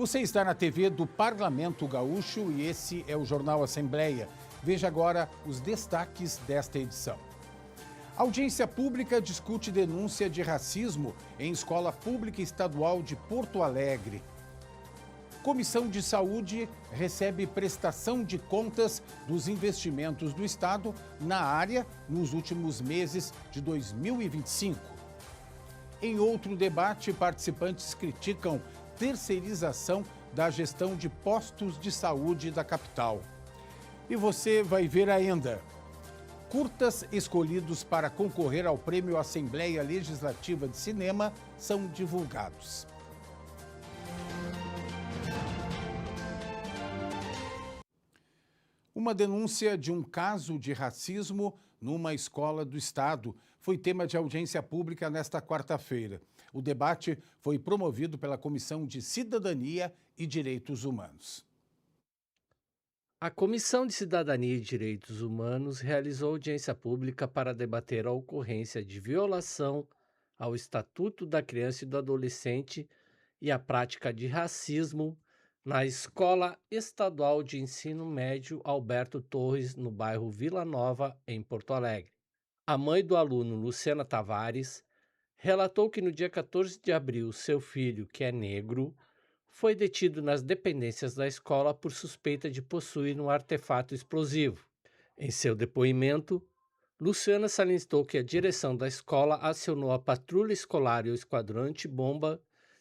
Você está na TV do Parlamento Gaúcho e esse é o Jornal Assembleia. Veja agora os destaques desta edição. Audiência pública discute denúncia de racismo em escola pública estadual de Porto Alegre. Comissão de Saúde recebe prestação de contas dos investimentos do Estado na área nos últimos meses de 2025. Em outro debate, participantes criticam terceirização da gestão de postos de saúde da capital. E você vai ver ainda: curtas escolhidos para concorrer ao Prêmio Assembleia Legislativa de Cinema são divulgados. Uma denúncia de um caso de racismo numa escola do Estado foi tema de audiência pública nesta quarta-feira. O debate foi promovido pela Comissão de Cidadania e Direitos Humanos. A Comissão de Cidadania e Direitos Humanos realizou audiência pública para debater a ocorrência de violação ao Estatuto da Criança e do Adolescente e a prática de racismo na Escola Estadual de Ensino Médio Alberto Torres, no bairro Vila Nova, em Porto Alegre. A mãe do aluno, Luciana Tavares, relatou que no dia 14 de abril, seu filho, que é negro, foi detido nas dependências da escola por suspeita de possuir um artefato explosivo. Em seu depoimento, Luciana salientou que a direção da escola acionou a patrulha escolar e o esquadrão antibomba,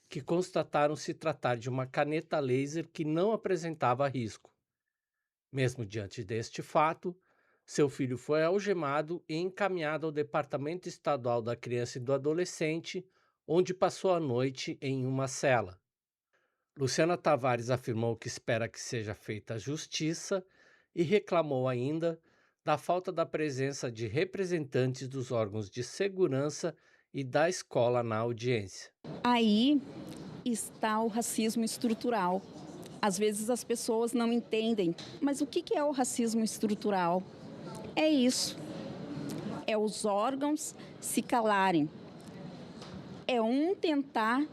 que constataram se tratar de uma caneta laser que não apresentava risco. Mesmo diante deste fato, seu filho foi algemado e encaminhado ao Departamento Estadual da Criança e do Adolescente, onde passou a noite em uma cela. Luciana Tavares afirmou que espera que seja feita justiça e reclamou ainda da falta da presença de representantes dos órgãos de segurança e da escola na audiência. Aí está o racismo estrutural. Às vezes as pessoas não entendem, mas o que é o racismo estrutural? É isso. É os órgãos se calarem. É um tentar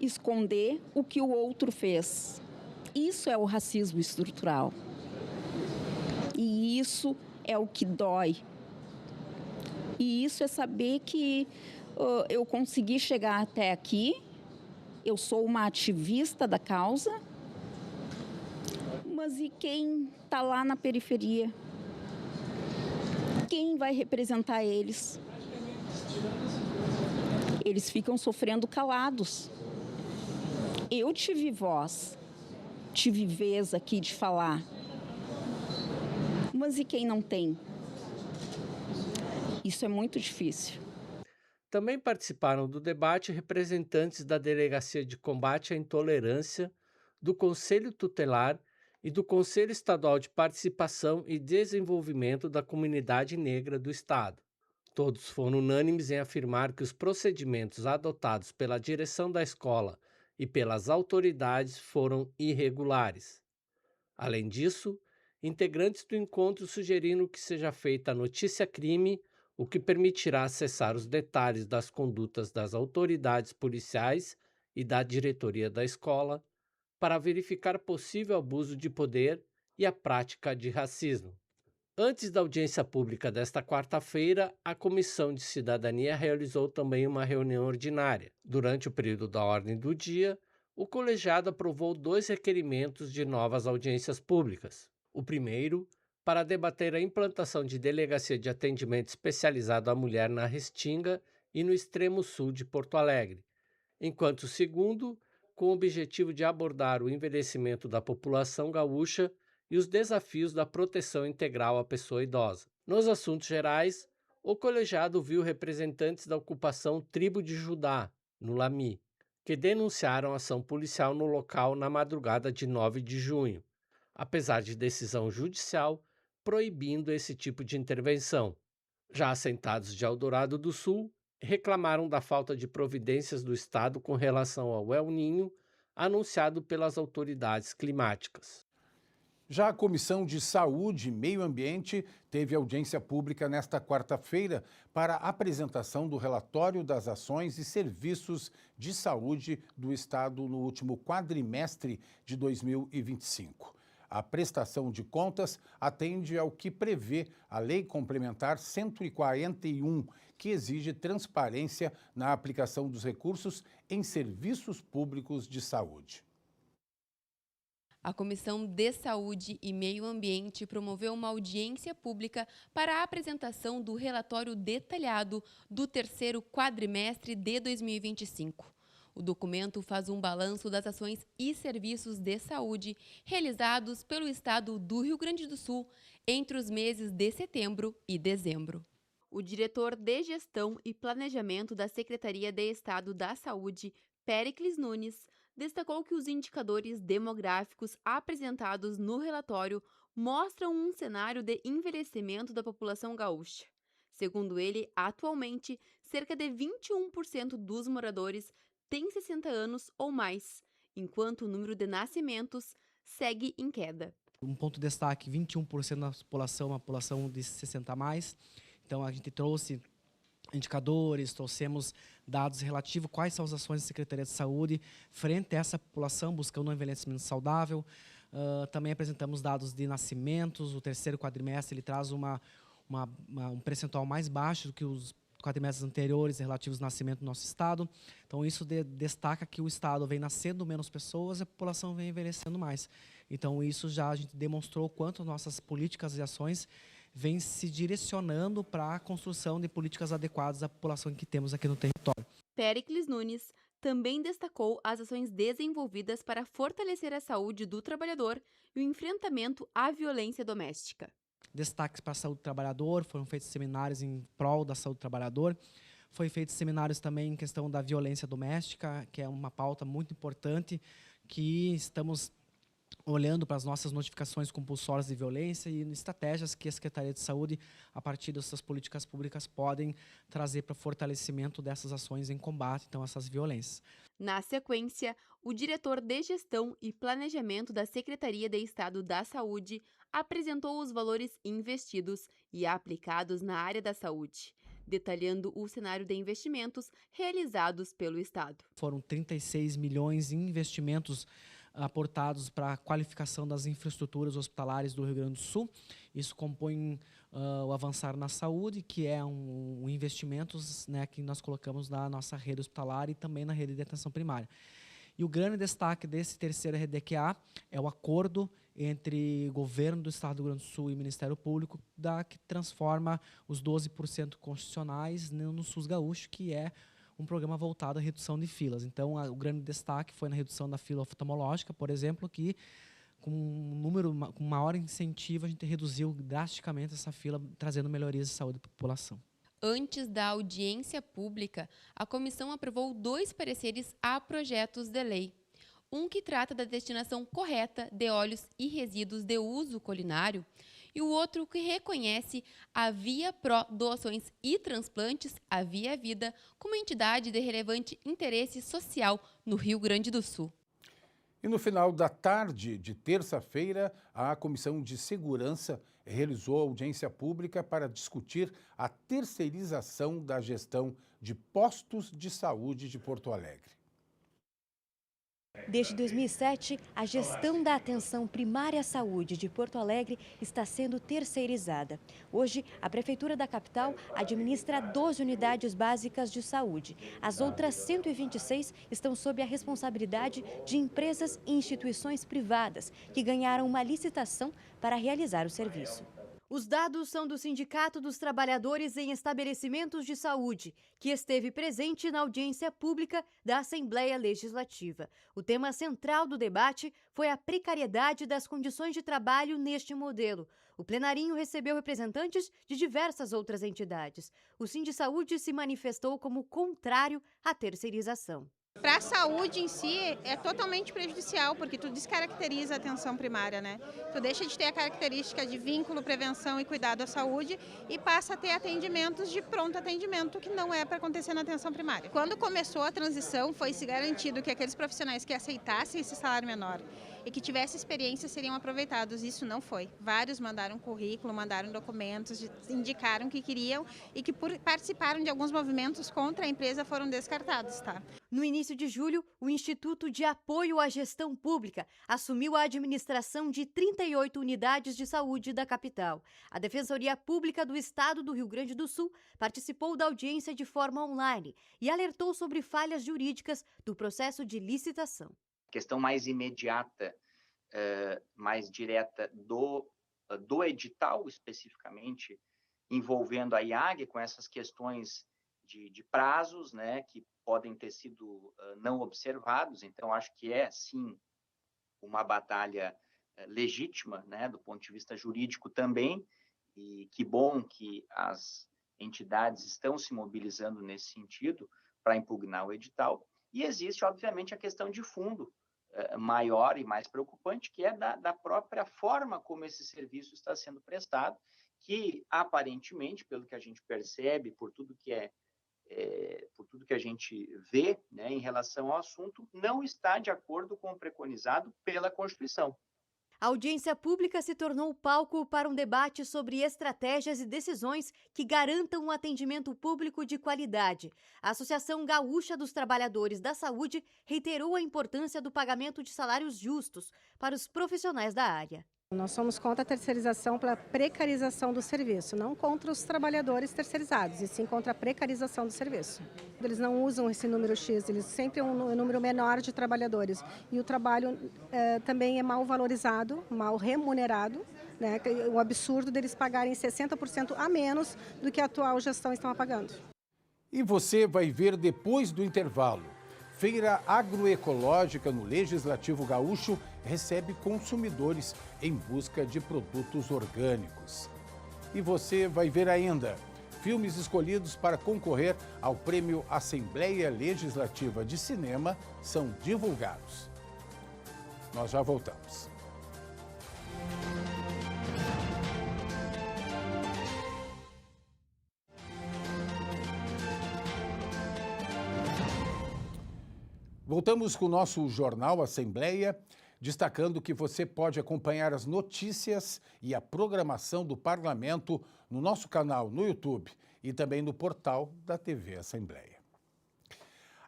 esconder o que o outro fez. Isso é o racismo estrutural. E isso é o que dói. E isso é saber que eu consegui chegar até aqui, eu sou uma ativista da causa, mas e quem está lá na periferia? Quem vai representar eles? Eles ficam sofrendo calados. Eu tive voz, tive vez aqui de falar, mas e quem não tem? Isso é muito difícil. Também participaram do debate representantes da Delegacia de Combate à Intolerância, do Conselho Tutelar e do Conselho Estadual de Participação e Desenvolvimento da Comunidade Negra do Estado. Todos foram unânimes em afirmar que os procedimentos adotados pela direção da escola e pelas autoridades foram irregulares. Além disso, integrantes do encontro sugeriram que seja feita a notícia-crime, o que permitirá acessar os detalhes das condutas das autoridades policiais e da diretoria da escola para verificar possível abuso de poder e a prática de racismo. Antes da audiência pública desta quarta-feira, a Comissão de Cidadania realizou também uma reunião ordinária. Durante o período da ordem do dia, o colegiado aprovou 2 requerimentos de novas audiências públicas. O primeiro, para debater a implantação de delegacia de atendimento especializado à mulher na Restinga e no extremo sul de Porto Alegre, enquanto o segundo, com o objetivo de abordar o envelhecimento da população gaúcha e os desafios da proteção integral à pessoa idosa. Nos assuntos gerais, o colegiado viu representantes da ocupação Tribo de Judá, no Lami, que denunciaram ação policial no local na madrugada de 9 de junho, apesar de decisão judicial proibindo esse tipo de intervenção. Já assentados de Eldorado do Sul, reclamaram da falta de providências do Estado com relação ao El Niño, anunciado pelas autoridades climáticas. Já a Comissão de Saúde e Meio Ambiente teve audiência pública nesta quarta-feira para a apresentação do relatório das ações e serviços de saúde do Estado no último quadrimestre de 2025. A prestação de contas atende ao que prevê a Lei Complementar 141, que exige transparência na aplicação dos recursos em serviços públicos de saúde. A Comissão de Saúde e Meio Ambiente promoveu uma audiência pública para a apresentação do relatório detalhado do terceiro quadrimestre de 2025. O documento faz um balanço das ações e serviços de saúde realizados pelo Estado do Rio Grande do Sul entre os meses de setembro e dezembro. O diretor de Gestão e Planejamento da Secretaria de Estado da Saúde, Péricles Nunes, destacou que os indicadores demográficos apresentados no relatório mostram um cenário de envelhecimento da população gaúcha. Segundo ele, atualmente, cerca de 21% dos moradores têm 60 anos ou mais, enquanto o número de nascimentos segue em queda. Um ponto de destaque, 21% da população é uma população de 60 a mais. Então, a gente trouxe indicadores, trouxemos dados relativos quais são as ações da Secretaria de Saúde frente a essa população, buscando um envelhecimento saudável. Também apresentamos dados de nascimentos. O terceiro quadrimestre ele traz um percentual mais baixo do que os quadrimestres anteriores relativos ao nascimento do nosso Estado. Então, isso destaca que o Estado vem nascendo menos pessoas e a população vem envelhecendo mais. Então, isso já a gente demonstrou quanto nossas políticas e ações vêm se direcionando para a construção de políticas adequadas à população que temos aqui no território. Péricles Nunes também destacou as ações desenvolvidas para fortalecer a saúde do trabalhador e o enfrentamento à violência doméstica. Destaques para a saúde do trabalhador, foram feitos seminários em prol da saúde do trabalhador. Foi feitos seminários também em questão da violência doméstica, que é uma pauta muito importante, que estamos olhando para as nossas notificações compulsórias de violência e estratégias que a Secretaria de Saúde, a partir dessas políticas públicas, podem trazer para o fortalecimento dessas ações em combate então, a essas violências. Na sequência, o diretor de Gestão e Planejamento da Secretaria de Estado da Saúde apresentou os valores investidos e aplicados na área da saúde, detalhando o cenário de investimentos realizados pelo Estado. Foram 36 milhões em investimentos aportados para a qualificação das infraestruturas hospitalares do Rio Grande do Sul. Isso compõe o Avançar na Saúde, que é um investimentos que nós colocamos na nossa rede hospitalar e também na rede de atenção primária. E o grande destaque desse terceiro RDQA é o acordo entre o governo do Estado do Rio Grande do Sul e o Ministério Público, que transforma os 12% constitucionais no SUS Gaúcho, que é um programa voltado à redução de filas. Então, o grande destaque foi na redução da fila oftalmológica, por exemplo, que com maior incentivo a gente reduziu drasticamente essa fila, trazendo melhorias de saúde para a população. Antes da audiência pública, a comissão aprovou 2 pareceres a projetos de lei. Um que trata da destinação correta de óleos e resíduos de uso culinário e o outro que reconhece a Via Pro Doações e Transplantes, a Via Vida, como entidade de relevante interesse social no Rio Grande do Sul. E no final da tarde de terça-feira, a Comissão de Segurança realizou audiência pública para discutir a terceirização da gestão de postos de saúde de Porto Alegre. Desde 2007, a gestão da atenção primária à saúde de Porto Alegre está sendo terceirizada. Hoje, a Prefeitura da capital administra 12 unidades básicas de saúde. As outras 126 estão sob a responsabilidade de empresas e instituições privadas que ganharam uma licitação para realizar o serviço. Os dados são do Sindicato dos Trabalhadores em Estabelecimentos de Saúde, que esteve presente na audiência pública da Assembleia Legislativa. O tema central do debate foi a precariedade das condições de trabalho neste modelo. O plenarinho recebeu representantes de diversas outras entidades. O Sindisaúde se manifestou como contrário à terceirização. Para a saúde em si é totalmente prejudicial, porque tu descaracteriza a atenção primária, né? Tu deixa de ter a característica de vínculo, prevenção e cuidado à saúde e passa a ter atendimentos de pronto atendimento, que não é para acontecer na atenção primária. Quando começou a transição, foi se garantido que aqueles profissionais que aceitassem esse salário menor e que tivesse experiência seriam aproveitados. Isso não foi. Vários mandaram currículo, mandaram documentos, indicaram que queriam e que por participaram de alguns movimentos contra a empresa foram descartados, tá? No início de julho, o Instituto de Apoio à Gestão Pública assumiu a administração de 38 unidades de saúde da capital. A Defensoria Pública do Estado do Rio Grande do Sul participou da audiência de forma online e alertou sobre falhas jurídicas do processo de licitação. A questão mais imediata, mais direta do edital, especificamente, envolvendo a IAG, com essas questões de prazos, né, que podem ter sido não observados. Então, acho que é, sim, uma batalha legítima, né, do ponto de vista jurídico também, e que bom que as entidades estão se mobilizando nesse sentido para impugnar o edital. E existe, obviamente, a questão de fundo maior e mais preocupante, que é da própria forma como esse serviço está sendo prestado, que, aparentemente, pelo que a gente percebe, por tudo que a gente vê, né, em relação ao assunto, não está de acordo com o preconizado pela Constituição. A audiência pública se tornou palco para um debate sobre estratégias e decisões que garantam um atendimento público de qualidade. A Associação Gaúcha dos Trabalhadores da Saúde reiterou a importância do pagamento de salários justos para os profissionais da área. Nós somos contra a terceirização pela precarização do serviço, não contra os trabalhadores terceirizados, e sim contra a precarização do serviço. Eles não usam esse número X, eles sempre um número menor de trabalhadores. E o trabalho também é mal valorizado, mal remunerado, né? O absurdo deles pagarem 60% a menos do que a atual gestão está pagando. E você vai ver depois do intervalo. Feira agroecológica no Legislativo Gaúcho recebe consumidores em busca de produtos orgânicos. E você vai ver ainda filmes escolhidos para concorrer ao Prêmio Assembleia Legislativa de Cinema são divulgados. Nós já voltamos. Voltamos com o nosso Jornal Assembleia, destacando que você pode acompanhar as notícias e a programação do Parlamento no nosso canal no YouTube e também no portal da TV Assembleia.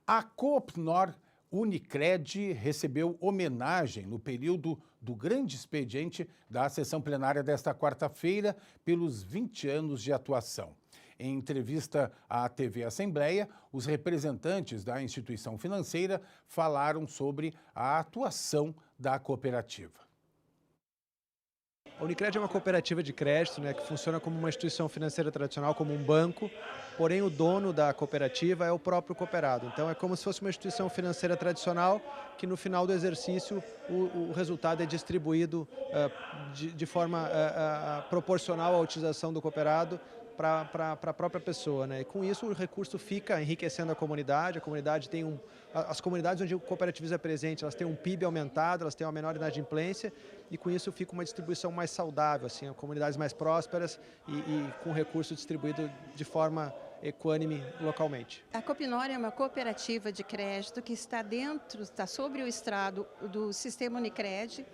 A Coopnor Unicred recebeu homenagem no período do grande expediente da sessão plenária desta quarta-feira pelos 20 anos de atuação. Em entrevista à TV Assembleia, os representantes da instituição financeira falaram sobre a atuação da cooperativa. A Unicred é uma cooperativa de crédito, né, que funciona como uma instituição financeira tradicional, como um banco, porém o dono da cooperativa é o próprio cooperado. Então é como se fosse uma instituição financeira tradicional que no final do exercício o resultado é distribuído de forma proporcional à utilização do cooperado para a própria pessoa, né? E com isso o recurso fica enriquecendo a comunidade tem as comunidades onde o cooperativismo é presente, elas têm um PIB aumentado, elas têm uma menor inadimplência e com isso fica uma distribuição mais saudável, assim, comunidades mais prósperas e com recurso distribuído de forma equânime localmente. A Coopnor é uma cooperativa de crédito que está sobre o estrado do sistema Unicred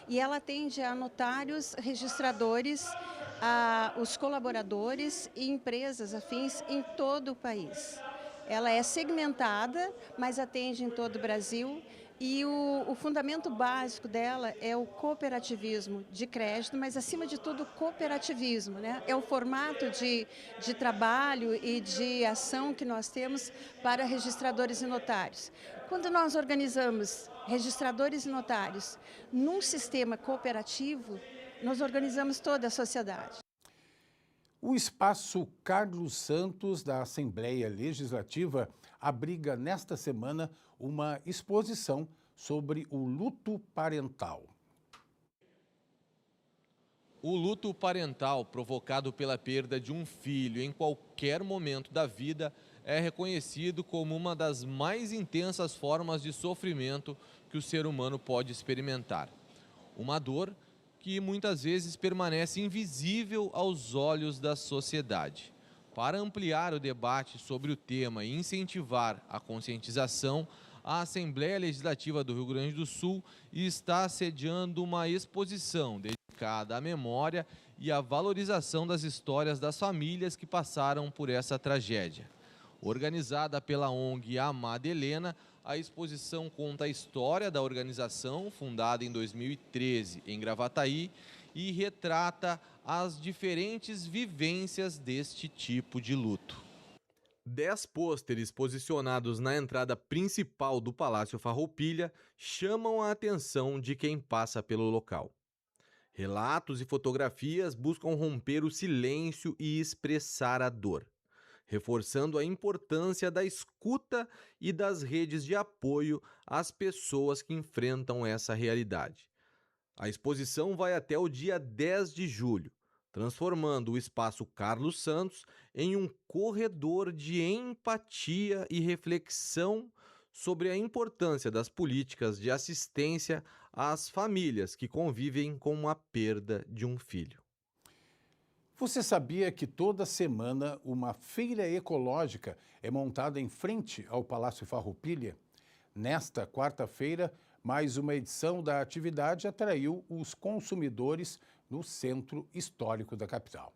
e ela atende a notários, registradores, os colaboradores e empresas afins em todo o país. Ela é segmentada, mas atende em todo o Brasil e o fundamento básico dela é o cooperativismo de crédito, mas acima de tudo o cooperativismo, né? É o formato de trabalho e de ação que nós temos para registradores e notários. Quando nós organizamos registradores e notários num sistema cooperativo, nós organizamos toda a sociedade. O Espaço Carlos Santos da Assembleia Legislativa abriga nesta semana uma exposição sobre o luto parental. O luto parental provocado pela perda de um filho em qualquer momento da vida é reconhecido como uma das mais intensas formas de sofrimento que o ser humano pode experimentar. Uma dor que muitas vezes permanece invisível aos olhos da sociedade. Para ampliar o debate sobre o tema e incentivar a conscientização, a Assembleia Legislativa do Rio Grande do Sul está sediando uma exposição dedicada à memória e à valorização das histórias das famílias que passaram por essa tragédia. Organizada pela ONG Amada Helena, a exposição conta a história da organização, fundada em 2013 em Gravataí, e retrata as diferentes vivências deste tipo de luto. 10 pôsteres posicionados na entrada principal do Palácio Farroupilha chamam a atenção de quem passa pelo local. Relatos e fotografias buscam romper o silêncio e expressar a dor, reforçando a importância da escuta e das redes de apoio às pessoas que enfrentam essa realidade. A exposição vai até o dia 10 de julho, transformando o Espaço Carlos Santos em um corredor de empatia e reflexão sobre a importância das políticas de assistência às famílias que convivem com a perda de um filho. Você sabia que toda semana uma feira ecológica é montada em frente ao Palácio Farroupilha? Nesta quarta-feira, mais uma edição da atividade atraiu os consumidores no centro histórico da capital.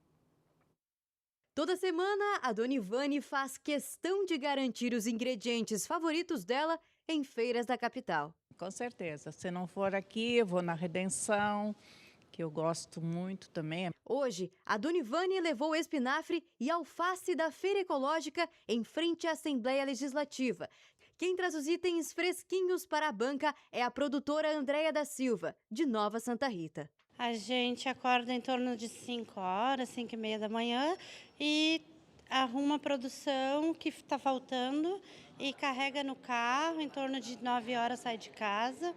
Toda semana, a Dona Ivane faz questão de garantir os ingredientes favoritos dela em feiras da capital. Com certeza. Se não for aqui, eu vou na Redenção, que eu gosto muito também. Hoje, a Dona Ivane levou espinafre e alface da Feira Ecológica em frente à Assembleia Legislativa. Quem traz os itens fresquinhos para a banca é a produtora Andréia da Silva, de Nova Santa Rita. A gente acorda em torno de 5 horas, 5h30 da manhã e arruma a produção que está faltando e carrega no carro, em torno de 9 horas sai de casa.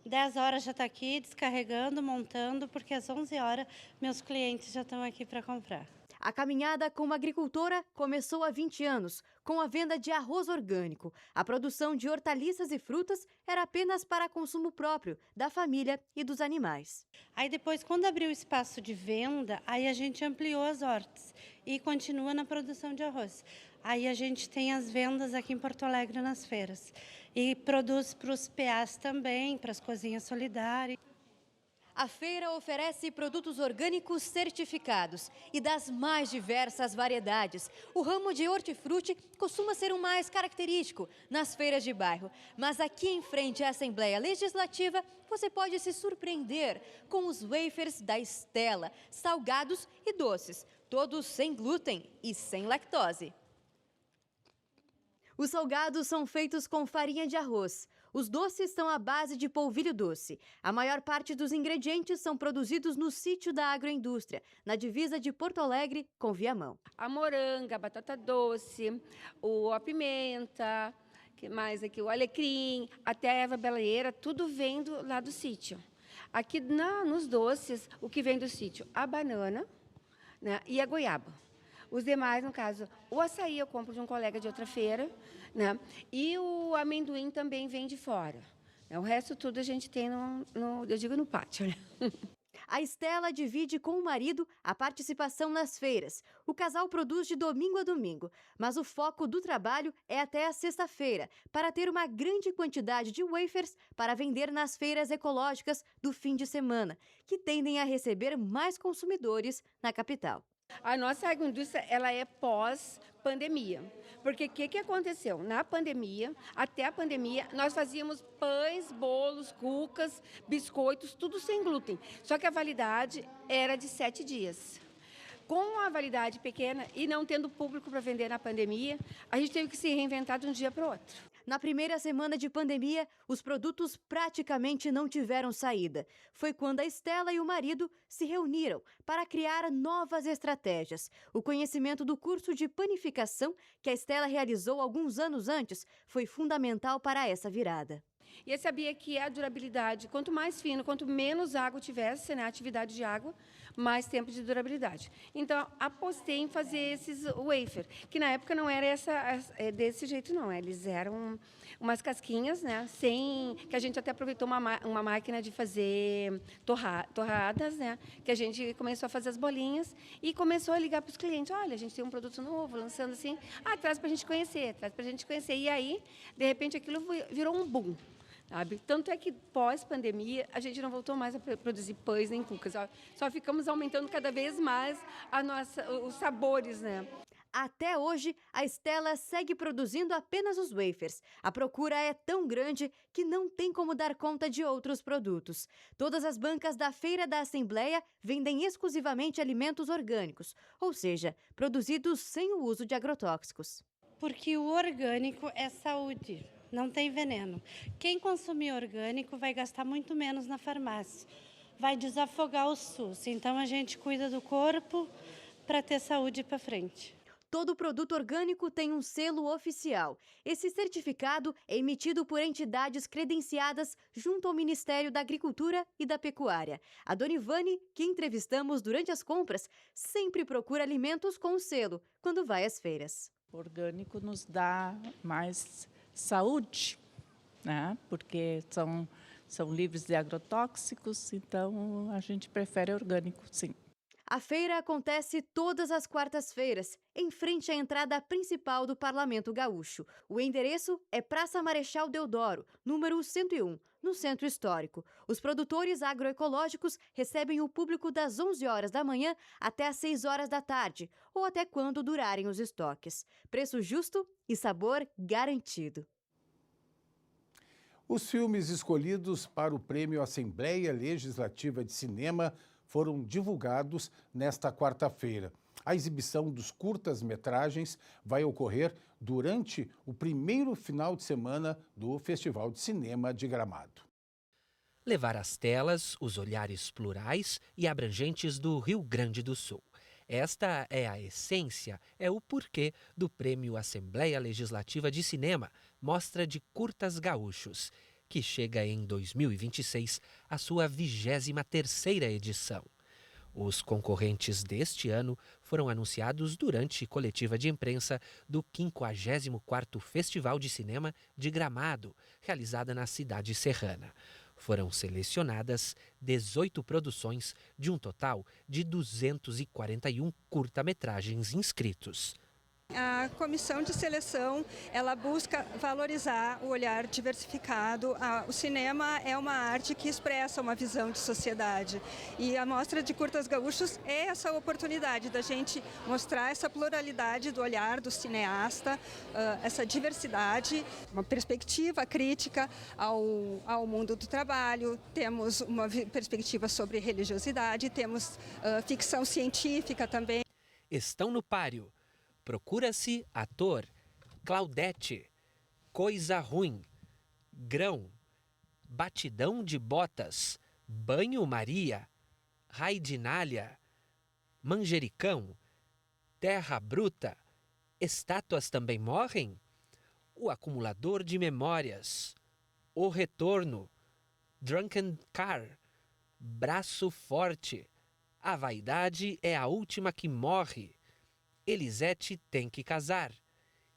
10 horas já está aqui descarregando, montando, porque às 11 horas meus clientes já estão aqui para comprar. A caminhada como agricultora começou há 20 anos, com a venda de arroz orgânico. A produção de hortaliças e frutas era apenas para consumo próprio, da família e dos animais. Aí depois, quando abriu o espaço de venda, aí a gente ampliou as hortas e continua na produção de arroz. Aí a gente tem as vendas aqui em Porto Alegre nas feiras. E produz para os PAs também, para as cozinhas solidárias. A feira oferece produtos orgânicos certificados e das mais diversas variedades. O ramo de hortifruti costuma ser o mais característico nas feiras de bairro. Mas aqui em frente à Assembleia Legislativa, você pode se surpreender com os wafers da Stella, salgados e doces, todos sem glúten e sem lactose. Os salgados são feitos com farinha de arroz. Os doces são à base de polvilho doce. A maior parte dos ingredientes são produzidos no sítio da agroindústria, na divisa de Porto Alegre com Viamão. A moranga, a batata doce, a pimenta, que mais aqui, o alecrim, até a erva baleeira, tudo vem lá do sítio. Aqui nos doces, o que vem do sítio? A banana, né, e a goiaba. Os demais, no caso, o açaí eu compro de um colega de outra feira, né? E o amendoim também vem de fora. O resto tudo a gente tem no pátio, né? A Stella divide com o marido a participação nas feiras. O casal produz de domingo a domingo, mas o foco do trabalho é até a sexta-feira, para ter uma grande quantidade de wafers para vender nas feiras ecológicas do fim de semana, que tendem a receber mais consumidores na capital. A nossa agroindústria, ela é pós-pandemia, porque o que aconteceu? Na pandemia, até a pandemia, nós fazíamos pães, bolos, cucas, biscoitos, tudo sem glúten, só que a validade era de 7 dias. Com a validade pequena e não tendo público para vender na pandemia, a gente teve que se reinventar de um dia para o outro. Na primeira semana de pandemia, os produtos praticamente não tiveram saída. Foi quando a Stella e o marido se reuniram para criar novas estratégias. O conhecimento do curso de panificação que a Stella realizou alguns anos antes foi fundamental para essa virada. E eu sabia que a durabilidade, quanto mais fino, quanto menos água tivesse, né, atividade de água, mais tempo de durabilidade. Então, apostei em fazer esses wafer, que na época não era desse jeito, não. Eles eram umas casquinhas, né, que a gente até aproveitou uma máquina de fazer torradas, né, que a gente começou a fazer as bolinhas e começou a ligar para os clientes. Olha, a gente tem um produto novo, lançando assim, traz para a gente conhecer, traz para a gente conhecer. E aí, de repente, aquilo virou um boom. Sabe? Tanto é que pós-pandemia a gente não voltou mais a produzir pães nem cucas, só ficamos aumentando cada vez mais os sabores, né? Até hoje, a Stella segue produzindo apenas os wafers. A procura é tão grande que não tem como dar conta de outros produtos. Todas as bancas da Feira da Assembleia vendem exclusivamente alimentos orgânicos, ou seja, produzidos sem o uso de agrotóxicos. Porque o orgânico é saúde. Não tem veneno. Quem consumir orgânico vai gastar muito menos na farmácia. Vai desafogar o SUS. Então a gente cuida do corpo para ter saúde para frente. Todo produto orgânico tem um selo oficial. Esse certificado é emitido por entidades credenciadas junto ao Ministério da Agricultura e da Pecuária. A Dona Ivane, que entrevistamos durante as compras, sempre procura alimentos com o selo quando vai às feiras. O orgânico nos dá mais saúde, né? Porque são livres de agrotóxicos, então a gente prefere orgânico, sim. A feira acontece todas as quartas-feiras, em frente à entrada principal do Parlamento Gaúcho. O endereço é Praça Marechal Deodoro, número 101, no Centro Histórico. Os produtores agroecológicos recebem o público das 11 horas da manhã até às 6 horas da tarde, ou até quando durarem os estoques. Preço justo e sabor garantido. Os filmes escolhidos para o Prêmio Assembleia Legislativa de Cinema foram divulgados nesta quarta-feira. A exibição dos curtas-metragens vai ocorrer durante o primeiro final de semana do Festival de Cinema de Gramado. Levar às telas os olhares plurais e abrangentes do Rio Grande do Sul. Esta é a essência, é o porquê do Prêmio Assembleia Legislativa de Cinema, Mostra de Curtas Gaúchos, que chega em 2026 à sua 23ª edição. Os concorrentes deste ano foram anunciados durante coletiva de imprensa do 54º Festival de Cinema de Gramado, realizada na cidade serrana. Foram selecionadas 18 produções de um total de 241 curta-metragens inscritos. A comissão de seleção, ela busca valorizar o olhar diversificado. O cinema é uma arte que expressa uma visão de sociedade. E a Mostra de Curtas Gaúchos é essa oportunidade da gente mostrar essa pluralidade do olhar do cineasta, essa diversidade, uma perspectiva crítica ao mundo do trabalho, temos uma perspectiva sobre religiosidade, temos ficção científica também. Estão no páreo. Procura-se ator, Claudete, Coisa Ruim, Grão, Batidão de Botas, Banho Maria, Raidinalha, Manjericão, Terra Bruta, Estátuas Também Morrem, O Acumulador de Memórias, O Retorno, Drunken Car, Braço Forte, A Vaidade é a Última que Morre, Elisete Tem que Casar,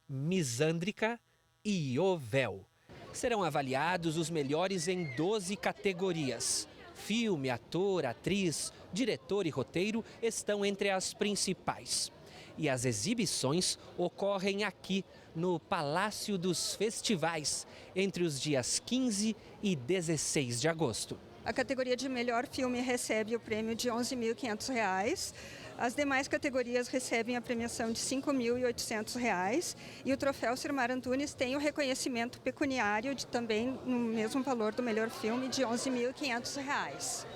Misândrica e O Véu. Serão avaliados os melhores em 12 categorias. Filme, ator, atriz, diretor e roteiro estão entre as principais. E as exibições ocorrem aqui, no Palácio dos Festivais, entre os dias 15 e 16 de agosto. A categoria de melhor filme recebe o prêmio de R$ 11.500. As demais categorias recebem a premiação de R$ 5.800 e o troféu Sirmar Antunes tem o reconhecimento pecuniário também no mesmo valor do melhor filme de R$ 11.500.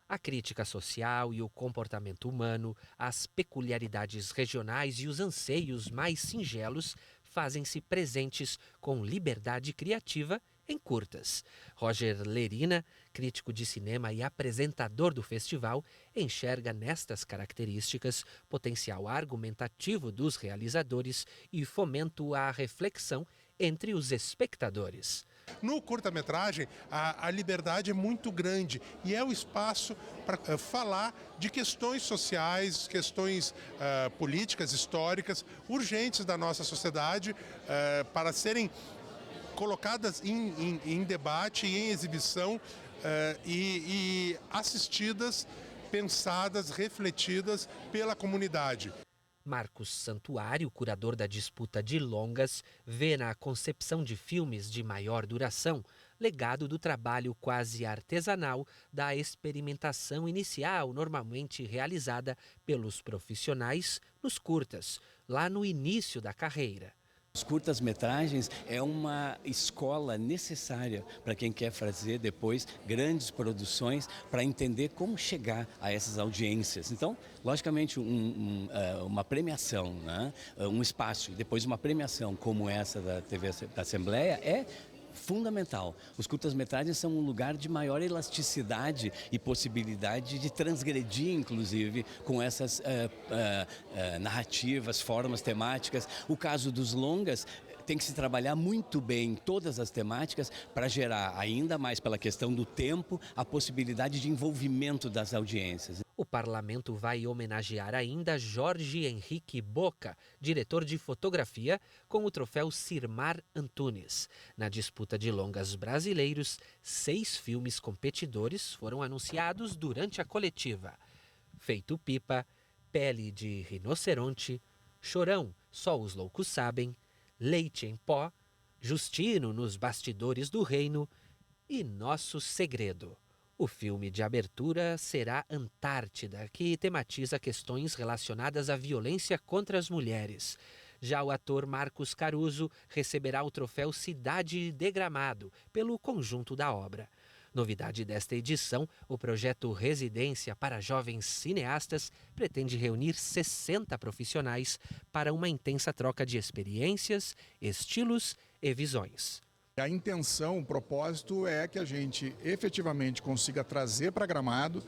A crítica social e o comportamento humano, as peculiaridades regionais e os anseios mais singelos fazem-se presentes com liberdade criativa em curtas. Roger Lerina, crítico de cinema e apresentador do festival, enxerga nestas características potencial argumentativo dos realizadores e fomento à reflexão entre os espectadores. No curta-metragem, a liberdade é muito grande e é o espaço para falar de questões sociais, questões políticas, históricas, urgentes da nossa sociedade, para serem colocadas em debate e em exibição e assistidas, pensadas, refletidas pela comunidade. Marcos Santuário, curador da disputa de longas, vê na concepção de filmes de maior duração legado do trabalho quase artesanal da experimentação inicial normalmente realizada pelos profissionais nos curtas, lá no início da carreira. Os curtas-metragens é uma escola necessária para quem quer fazer depois grandes produções para entender como chegar a essas audiências. Então, logicamente, uma premiação, né? Um espaço e depois uma premiação como essa da TV da Assembleia é fundamental. Os curtas-metragens são um lugar de maior elasticidade e possibilidade de transgredir, inclusive, com essas narrativas, formas temáticas. O caso dos longas tem que se trabalhar muito bem todas as temáticas para gerar, ainda mais pela questão do tempo, a possibilidade de envolvimento das audiências. O parlamento vai homenagear ainda Jorge Henrique Boca, diretor de fotografia, com o troféu Sirmar Antunes. Na disputa de longas brasileiros, 6 filmes competidores foram anunciados durante a coletiva. Feito Pipa, Pele de Rinoceronte, Chorão, Só os Loucos Sabem, Leite em Pó, Justino nos Bastidores do Reino e Nosso Segredo. O filme de abertura será Antártida, que tematiza questões relacionadas à violência contra as mulheres. Já o ator Marcos Caruso receberá o troféu Cidade de Gramado pelo conjunto da obra. Novidade desta edição, o projeto Residência para Jovens Cineastas pretende reunir 60 profissionais para uma intensa troca de experiências, estilos e visões. A intenção, o propósito é que a gente efetivamente consiga trazer para Gramado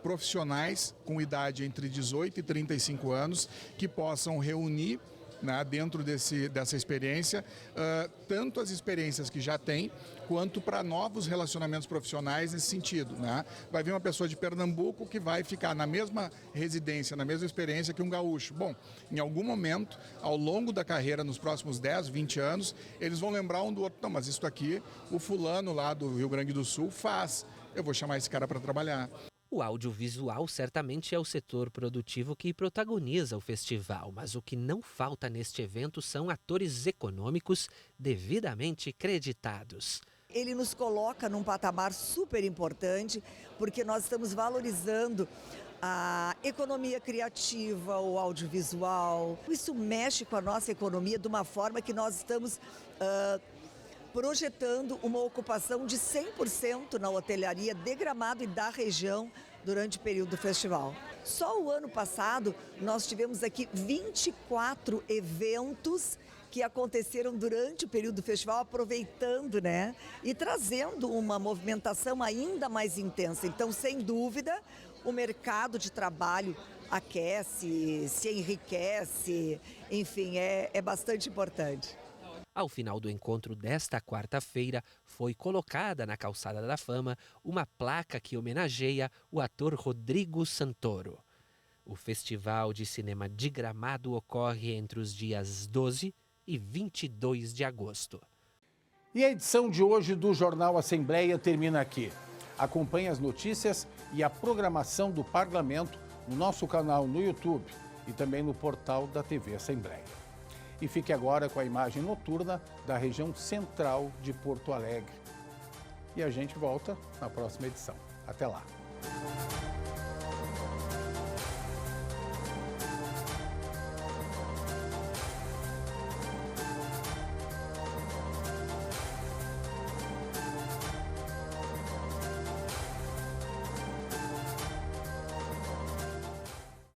profissionais com idade entre 18 e 35 anos que possam reunir, né, dentro dessa experiência, tanto as experiências que já tem, quanto para novos relacionamentos profissionais nesse sentido, né? Vai vir uma pessoa de Pernambuco que vai ficar na mesma residência, na mesma experiência que um gaúcho. Bom, em algum momento, ao longo da carreira, nos próximos 10, 20 anos, eles vão lembrar um do outro. Não, mas isso aqui, o fulano lá do Rio Grande do Sul faz. Eu vou chamar esse cara para trabalhar. O audiovisual certamente é o setor produtivo que protagoniza o festival, mas o que não falta neste evento são atores econômicos devidamente creditados. Ele nos coloca num patamar super importante, porque nós estamos valorizando a economia criativa, o audiovisual. Isso mexe com a nossa economia de uma forma que nós estamos projetando uma ocupação de 100% na hotelaria de Gramado e da região durante o período do festival. Só o ano passado nós tivemos aqui 24 eventos que aconteceram durante o período do festival, aproveitando, né, e trazendo uma movimentação ainda mais intensa. Então, sem dúvida, o mercado de trabalho aquece, se enriquece, enfim, é bastante importante. Ao final do encontro desta quarta-feira, foi colocada na Calçada da Fama uma placa que homenageia o ator Rodrigo Santoro. O Festival de Cinema de Gramado ocorre entre os dias 12 e 22 de agosto. E a edição de hoje do Jornal Assembleia termina aqui. Acompanhe as notícias e a programação do Parlamento no nosso canal no YouTube e também no portal da TV Assembleia. E fique agora com a imagem noturna da região central de Porto Alegre. E a gente volta na próxima edição. Até lá!